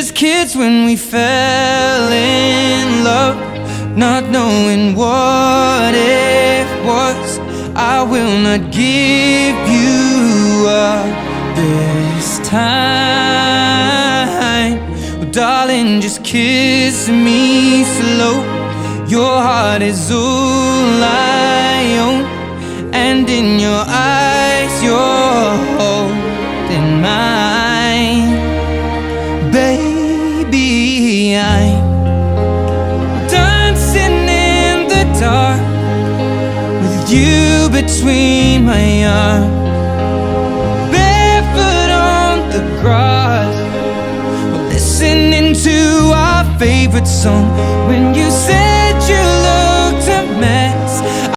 just kids when we fell in love, not knowing what it was. I will not give you up this time. Well, darling, just kiss me slow. Your heart is all I own, and in your eyes you're holding mine. Baby, I'm dancing in the dark with you between my arms, barefoot on the grass, listening to our favorite song. When you say